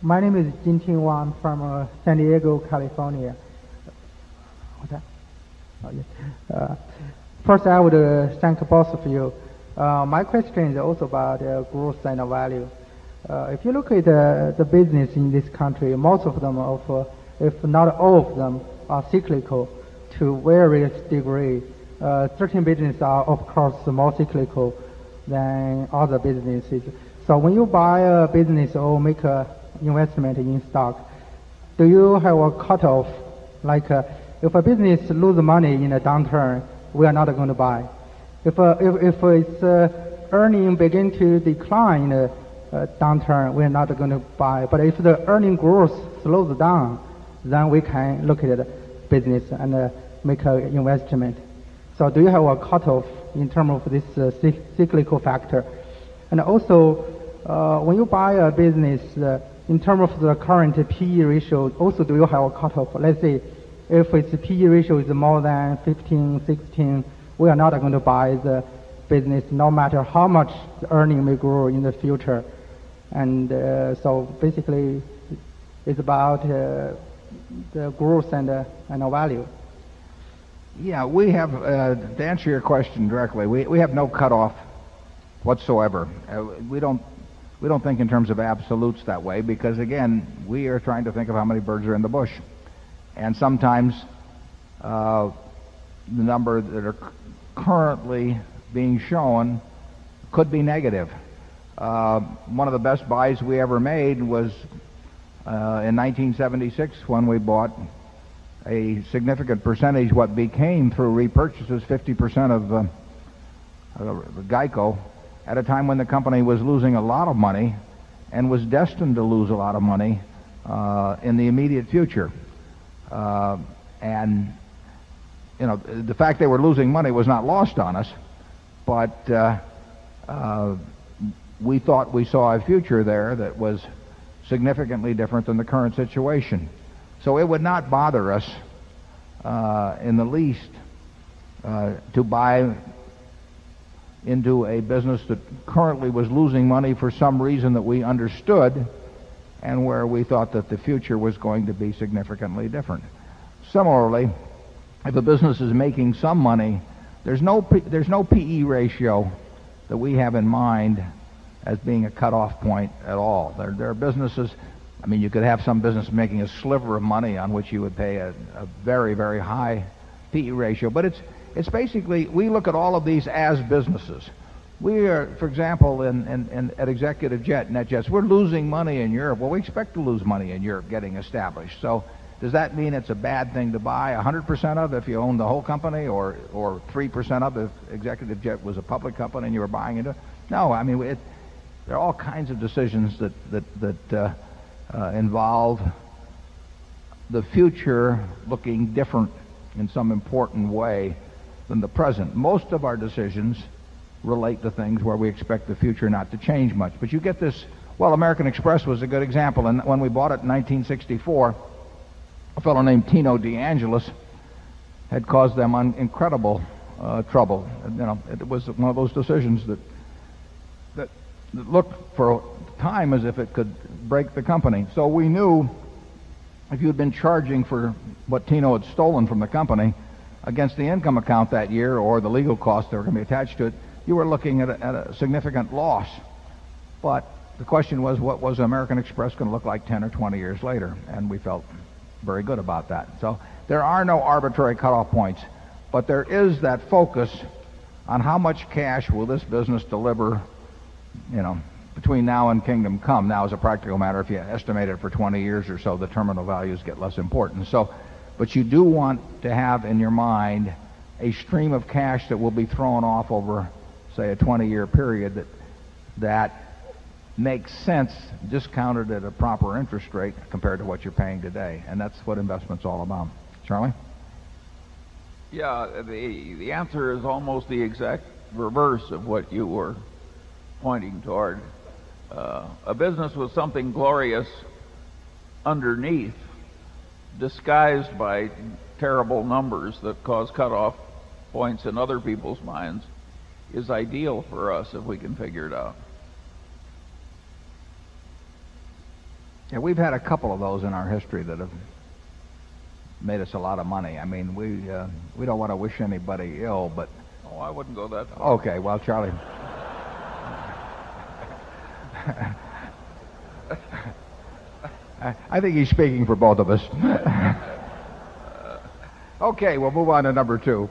My name is Jinting Wang from San Diego, California. What's that? Oh, yes. First, I would thank both of you. My question is also about growth and value. If you look at the business in this country, most of them, if not all of them, are cyclical to various degree. Certain businesses are, of course, more cyclical than other businesses. So when you buy a business or make a investment in stock, do you have a cutoff? Like if a business loses money in a downturn, we are not going to buy. If its earning begin to decline in a downturn, we are not going to buy. But if the earning growth slows down, then we can look at the business and make an investment. So do you have a cutoff in terms of this cyclical factor? And also, when you buy a business, in terms of the current PE ratio, also do you have a cutoff? Let's say if its PE ratio is more than 15, 16, we are not going to buy the business no matter how much the earning may grow in the future. And so basically it's about the growth and value. Yeah, we have, to answer your question directly, we have no cutoff whatsoever. We don't think in terms of absolutes that way because, again, we are trying to think of how many birds are in the bush. And sometimes the number that are currently being shown could be negative. One of the best buys we ever made was in 1976 when we bought a significant percentage, what became through repurchases 50% of Geico, at a time when the company was losing a lot of money and was destined to lose a lot of money in the immediate future. And you know, the fact they were losing money was not lost on us, but we thought we saw a future there that was significantly different than the current situation. So it would not bother us in the least to buy into a business that currently was losing money for some reason that we understood and where we thought that the future was going to be significantly different. Similarly, if a business is making some money, there's no PE ratio that we have in mind as being a cutoff point at all. There are businesses, I mean, you could have some business making a sliver of money on which you would pay a very, very high PE ratio. But it's basically, we look at all of these as businesses. We are, for example, at Executive Jet, NetJets, we're losing money in Europe. Well, we expect to lose money in Europe getting established. So does that mean it's a bad thing to buy 100% of if you own the whole company, or 3% of if Executive Jet was a public company and you were buying into it? No, I mean, there are all kinds of decisions that involve the future looking different in some important way than the present. Most of our decisions relate to things where we expect the future not to change much. But you get this, well, American Express was a good example. And when we bought it in 1964, a fellow named Tino DeAngelis had caused them incredible trouble. You know, it was one of those decisions that looked for a time as if it could break the company. So we knew if you had been charging for what Tino had stolen from the company against the income account that year or the legal costs that were going to be attached to it, you were looking at a significant loss. But the question was, what was American Express going to look like 10 or 20 years later? And we felt very good about that. So there are no arbitrary cutoff points, but there is that focus on how much cash will this business deliver, you know, between now and kingdom come. Now, as a practical matter, if you estimate it for 20 years or so, the terminal values get less important. So, but you do want to have in your mind a stream of cash that will be thrown off over, say, a 20-year period that makes sense discounted at a proper interest rate compared to what you're paying today. And that's what investment's all about. Charlie? Yeah, the answer is almost the exact reverse of what you were pointing toward. A business with something glorious underneath, disguised by terrible numbers that cause cutoff points in other people's minds, is ideal for us if we can figure it out. Yeah, we've had a couple of those in our history that have made us a lot of money. I mean, we don't want to wish anybody ill, but Oh, I wouldn't go that far. okay, well, Charlie. I think he's speaking for both of us. Okay, we'll move on to number 2.